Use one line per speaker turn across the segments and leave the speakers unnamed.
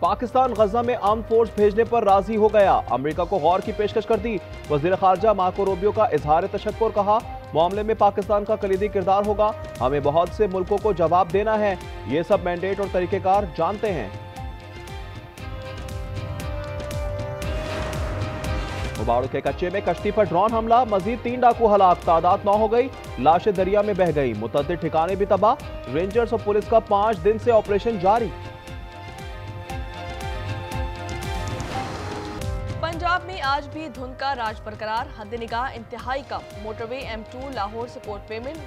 पाकिस्तान गजा में arm force भेजने पर राजी हो गया। अमेरिका को गौर की पेशकश कर दी। वजीर खारजा मार्को रूबियो का इजहार तशक्कुर, कहा मामले में पाकिस्तान का कलीदी किरदार होगा। हमें बहुत से मुल्कों को जवाब देना है, ये सब मैंडेट और तरीकेकार जानते हैं। उबाड़ू के कच्चे में कश्ती पर ड्रोन हमला, मजीद 3 डाकू हलाक, तादाद 9 हो गई। लाशें दरिया में बह गई, मुतअद्दिद ठिकाने भी तबाह। रेंजर्स और पुलिस का 5 दिन से ऑपरेशन जारी।
पंजाब में आज भी धुंध का राज बरकरार, हद निगाह इंतहाई कम। मोटरवे M2 लाहौर से कोट पेमेंट,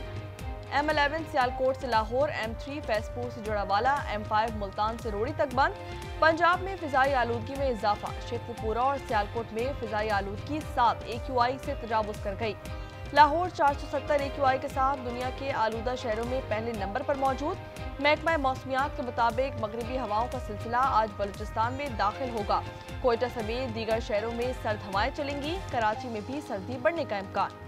M11 सियालकोट से लाहौर, M3 फैसपुर से जोड़ावाला, M5 मुल्तान से रोड़ी तक बंद। पंजाब में फिजाई आलूदगी में इजाफा, शेखपुरा और सियालकोट में फिजाई आलूदगी 7 AQI से तजावुज कर गई। लाहौर 470 AQI के साथ दुनिया के आलूदा शहरों में पहले नंबर पर मौजूद। महकमा मौसमियात के मुताबिक मगरबी हवाओं का सिलसिला आज बलूचिस्तान में दाखिल होगा। कोयटा समेत दीगर शहरों में सर्द हवाएं चलेंगी। कराची में भी सर्दी बढ़ने का इम्कान।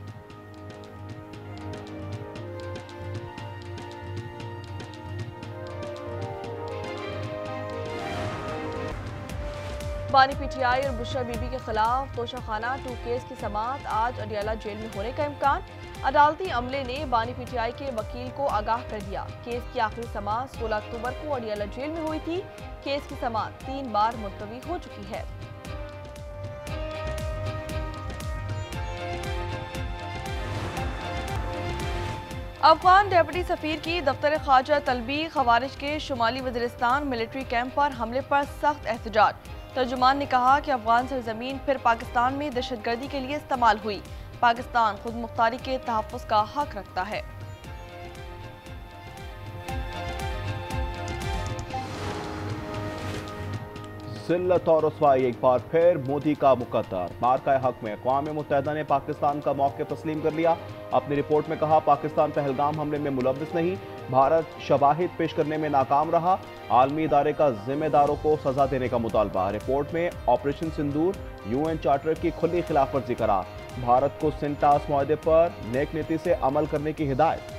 बानी PTI और बुशरा बीबी के खिलाफ तोशाखाना 2 केस की समाअत आज अडियाला जेल में होने का इम्कान। अदालती अमले ने बानी PTI के वकील को आगाह कर दिया। केस की आखिरी समाअत 16 अक्टूबर को अडियाला जेल में हुई थी। केस की समाअत 3 बार मुलतवी हो चुकी है। अफगान डेप्यूटी सफीर की दफ्तर खारजा तलबी, खवारिज के शुमाली वज़ीरिस्तान मिलिट्री कैंप पर हमले पर सख्त एहतजाज। तर्जुमान ने कहा कि अफगान सरजमीन फिर पाकिस्तान में दहशतगर्दी के लिए इस्तेमाल हुई। पाकिस्तान खुद मुख्तारी के तहफ़्फ़ुज़ का हक रखता है।
जिल्लत और रुसवाई एक बार फिर मोदी का मुकद्दर। मार्का हक में अक़वाम मुत्तहिदा ने पाकिस्तान का मौक़िफ़ तस्लीम कर लिया। अपनी रिपोर्ट में कहा पाकिस्तान पहलगाम हमले में मुलव्विस नहीं, भारत शवाहिद पेश करने में नाकाम रहा। आलमी इदारे का जिम्मेदारों को सजा देने का मुतालबा। रिपोर्ट में ऑपरेशन सिंदूर UN चार्टर की खुली खिलाफवर्जी करार। भारत को सिंटास मुआहदे पर नेक नीति से अमल करने की हिदायत।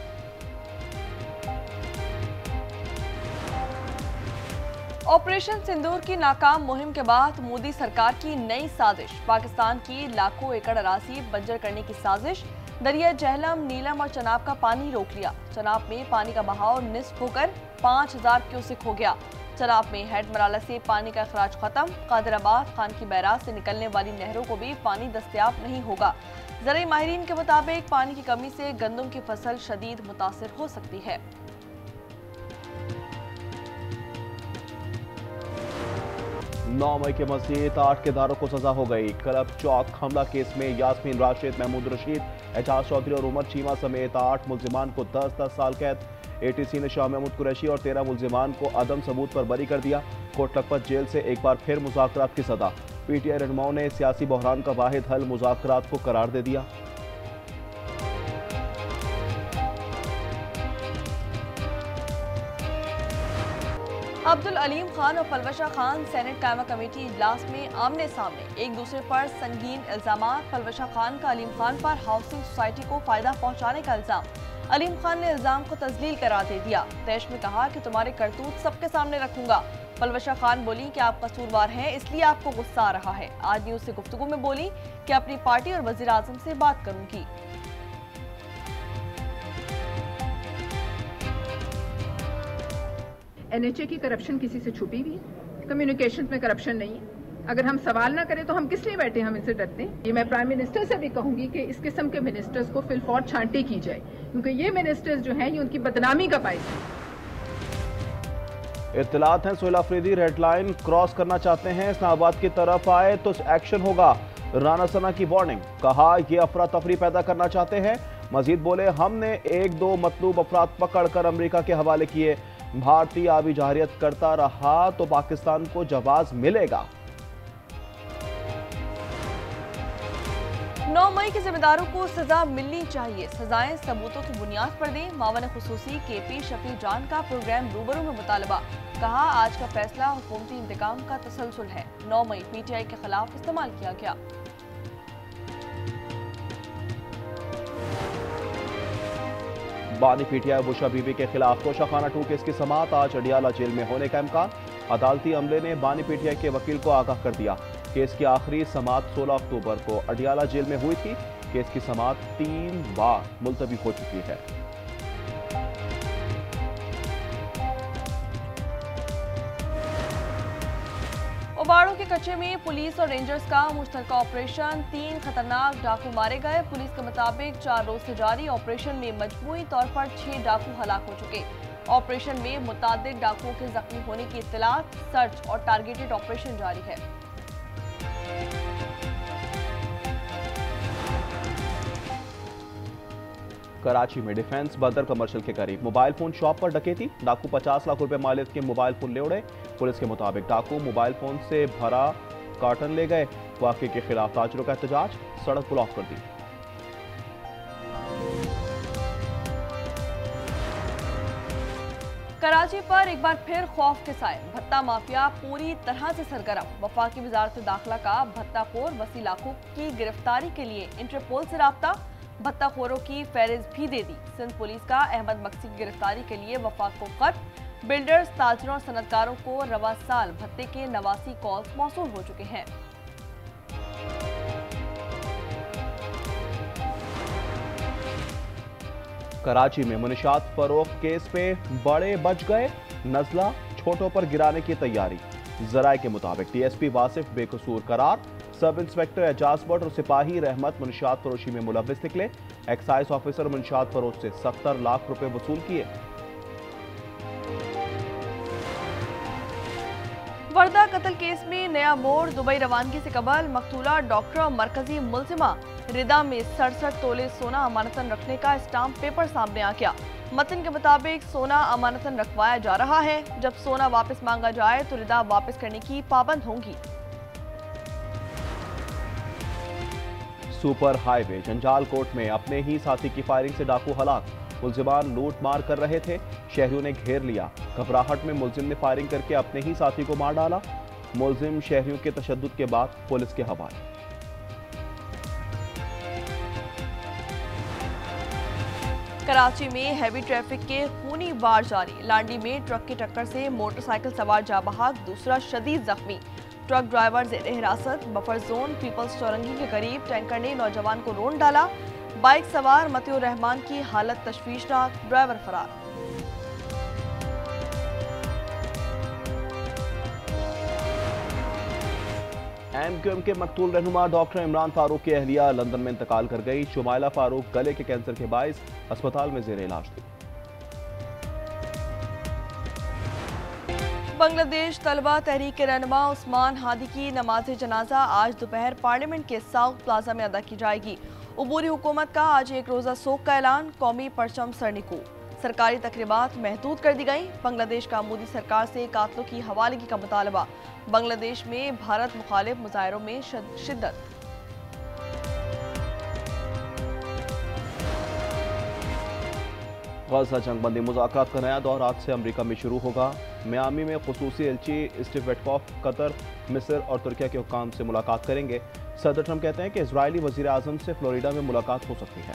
ऑपरेशन सिंदूर की नाकाम मुहिम के बाद मोदी सरकार की नई साजिश। पाकिस्तान की लाखों एकड़ अराज़ी बंजर करने की साजिश। दरिया जहलम, नीलम और चनाब का पानी रोक लिया। चनाब में पानी का बहाव निस्फ होकर 5000 क्यूसिक हो गया। चनाब में हेड मराला से पानी का अखराज खत्म। कादिराबाद, खान की बैराज से निकलने वाली नहरों को भी पानी दस्तयाब नहीं होगा। ज़राई माहिरीन के मुताबिक पानी की कमी से गंदम की फसल शदीद मुतासिर हो सकती है।
9 मई के मजीद 8 किरदारों को सजा हो गई। क्लब चौक हमला केस में यास्मीन राशिद, महमूद रशीद, एजाज चौधरी और उमर चीमा समेत 8 मुल्जिमान को 10-10 साल कैद। ATC ने शाह महमूद कुरैशी और 13 मुल्जिमान को अदम सबूत पर बरी कर दिया। कोट लखपत जेल से एक बार फिर मुज़ाकरात की सदा। PTI रहनुमाओं ने सियासी बहरान का वाहिद हल मुज़ाकरात को करार दे दिया।
अब्दुल अलीम खान और फलवशा खान सेनेट कायमा कमेटी इजलास में आमने सामने, एक दूसरे पर संगीन इल्जामात। फलवशा खान का अलीम खान पर हाउसिंग सोसाइटी को फायदा पहुंचाने का इल्जाम। अलीम खान ने इल्जाम को तस्लील करार दे दिया। तैश में कहा कि तुम्हारे करतूत सबके सामने रखूंगा। फलवशा खान बोली कि आप कसूरवार हैं, इसलिए आपको गुस्सा आ रहा है। आज न्यूज से गुफ्तगू में बोली कि अपनी पार्टी और वजीर आजम से बात करूंगी।
NHA की करप्शन किसी से छुपी हुई है, कम्युनिकेशन में करप्शन नहीं है। अगर हम सवाल ना करें तो हम किस लिए बैठे, हम इनसे डरते हैं। ये मैं प्राइम मिनिस्टर से भी कहूंगी कि इस किस्म के मिनिस्टर्स को फिलफौर छांटी की जाए, क्योंकि ये मिनिस्टर्स जो हैं ये उनकी बदनामी का बायस है।
इत्तलात हैं Sohail Afridi red line cross करना चाहते हैं, इस्लामाबाद की तरफ आए तो एक्शन होगा। राना सना की वार्निंग, कहा ये अफरा तफरी पैदा करना चाहते हैं। मजीद बोले हमने 1-2 मतलूब अफराद पकड़ कर अमरीका के हवाले किए। भारतीय आबी जहारियत करता रहा तो पाकिस्तान को जवाब मिलेगा।
9 मई के जिम्मेदारों को सजा मिलनी चाहिए, सजाएं सबूतों की बुनियाद पर दें। मावन खुसूसी KP शफी जान का प्रोग्राम रूबरू में मुतालबा। कहा आज का फैसला हुकूमती इंतकाम का तसलसल है। 9 मई PTI के खिलाफ इस्तेमाल किया गया।
बानी PTI बुशरा बीबी के खिलाफ तोशाखाना 2 केस की समाअत। आज अडियाला जेल में होने का इम्कान। अदालती अमले ने बानी पीटीआई के वकील को आगाह कर दिया। केस की आखिरी समाअत 16 अक्टूबर को अडियाला जेल में हुई थी। केस की समाअत 3 बार मुलतवी हो चुकी है।
ओबाड़ों के कच्चे में पुलिस और रेंजर्स का मुश्तरका ऑपरेशन, 3 खतरनाक डाकू मारे गए। पुलिस के मुताबिक 4 रोज से जारी ऑपरेशन में मजमूई तौर पर 6 डाकू हलाक हो चुके। ऑपरेशन में मुतादिद डाकुओं के जख्मी होने की इत्तलात, सर्च और टारगेटेड ऑपरेशन जारी है।
कराची में डिफेंस बदर कमर्शियल के करीब मोबाइल फोन शॉप पर डकैती, डाकू 50 लाख रुपए मालियत के मोबाइल फोन ले उड़े। पुलिस के मुताबिक डाकू मोबाइल फोन से भरा कार्टन ले गए। वाक़े के खिलाफ ताजरों का एहतजाज, सड़क ब्लॉक कर दी।
कराची पर एक बार फिर खौफ के साए, भत्ता माफिया पूरी तरह से सरगर्म। वफाकी वजारत दाखिला का भत्ताखोर वसी लाखों की गिरफ्तारी के लिए इंटरपोल से राब्ता, भत्ताखोरों की फहरिस्त भी दे दी। सिंध पुलिस का अहमद मक्सी की गिरफ्तारी के लिए वफाक को खत, बिल्डर्स, ताजरों और सनतकारों को रवा साल भत्ते के 89 कॉल्स मौसूल हो चुके हैं।
कराची में मुनशात फरोख्त केस पे बड़े बच गए, नजला छोटों पर गिराने की तैयारी। जराये के मुताबिक डीएसपी वासिफ बेकसूर करार, सब इंस्पेक्टर एजाज भट्ट और सिपाही रहमत मुनशात फरोशी में मुलव्विस निकले। एक्साइज ऑफिसर मुनशात फरोश से 70 लाख रुपए वसूल किए।
वर्दा कत्ल केस में नया मोड़, दुबई रवानगी से कबल मकतूला डॉक्टर और मरकजी मुलजिमा रिदा में 67 तोले सोना अमानतन रखने का स्टाम्प पेपर सामने आ गया। मतन के मुताबिक सोना अमानतन रखवाया जा रहा है, जब सोना वापस मांगा जाए तो रिदा वापस करने की पाबंद होंगी।
सुपर हाईवे जंजाल कोट में अपने ही साथी की फायरिंग से डाकू हलाक, मुलजिमान लूट मार कर रहे थे, शहरियों ने घेर लिया। घबराहट में मुलजिम ने फायरिंग करके अपने ही साथी को मार डाला। मुलजिम शहरियों के तशद्दुद के बाद पुलिस के हवाले।
कराची में हैवी ट्रैफिक के खूनी वार जारी, लांडी में ट्रक की टक्कर से मोटरसाइकिल सवार जा बहाक, दूसरा शदीद जख्मी। ट्रक ड्राइवर जेर हिरासत, बफर जोन पीपल्स चौरंगी के करीब टैंकर ने नौजवान को रोंद डाला। बाइक सवार मतियुर रहमान की हालत तशवीशनाक, ड्राइवर फरार।
एमक्यूएम के मकतूल रहनुमा डॉक्टर इमरान फारूक की अहलिया लंदन में इंतकाल कर गई। शुमाइला फारूक गले के कैंसर के बाइस अस्पताल में जेर इलाज थी।
बांग्लादेश तलबा तहरीक के रहनुमा उस्मान हादी की नमाज जनाजा आज दोपहर पार्लियामेंट के साउथ प्लाजा में अदा की जाएगी। उबूरी हुकूमत का आज एक रोजा सोग का ऐलान, कौमी परचम सरनिको। सरकारी तकरीबात महदूद कर दी गई। बांग्लादेश का मोदी सरकार से कातलों की हवालगी का मुतालबा। बांग्लादेश में भारत मुखालिफ मुजाहिरों में शिद्दत।
गजा जंगबंदी मुज़ाकरात का नया दौर आज से अमरीका में शुरू होगा। मियामी में खुसूसी एलची स्टीव वेटकॉफ कतर, मिस्र और तुर्किया के हुक्काम से मुलाकात करेंगे। सदर ट्रंप कहते हैं कि इजरायली वजीर आजम से फ्लोरिडा में मुलाकात हो सकती है।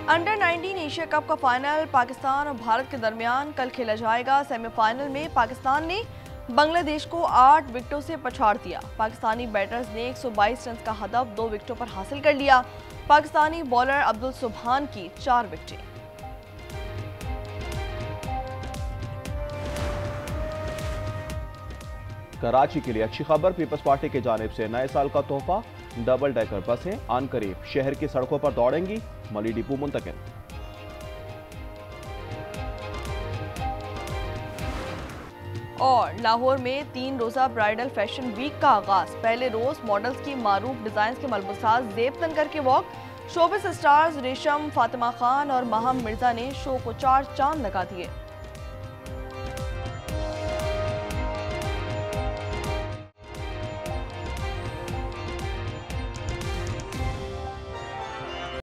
अंडर 19 एशिया कप का फाइनल पाकिस्तान और भारत के दरमियान कल खेला जाएगा। सेमीफाइनल में पाकिस्तान ने बांग्लादेश को 8 विकेटों से पछाड़ दिया। पाकिस्तानी बैटर्स ने 122 रन का हदफ 2 विकेटों पर हासिल कर लिया। पाकिस्तानी बॉलर अब्दुल सुबहान की 4 विकेटें।
कराची के लिए अच्छी खबर, पीपल्स पार्टी की जानिब से नए साल का तोहफा, डबल डेकर बसें आन करीब शहर की सड़कों पर दौड़ेंगी। मली डिपो मुंतकिल।
और लाहौर में 3 रोजा ब्राइडल फैशन वीक का आगाज। पहले रोज मॉडल्स की मारूफ डिजाइन के मलबूसात जेब तन करके वॉक। शोबिस स्टार्स रेशम, फातिमा खान और माहम मिर्जा ने शो को 4 चांद लगा दिए।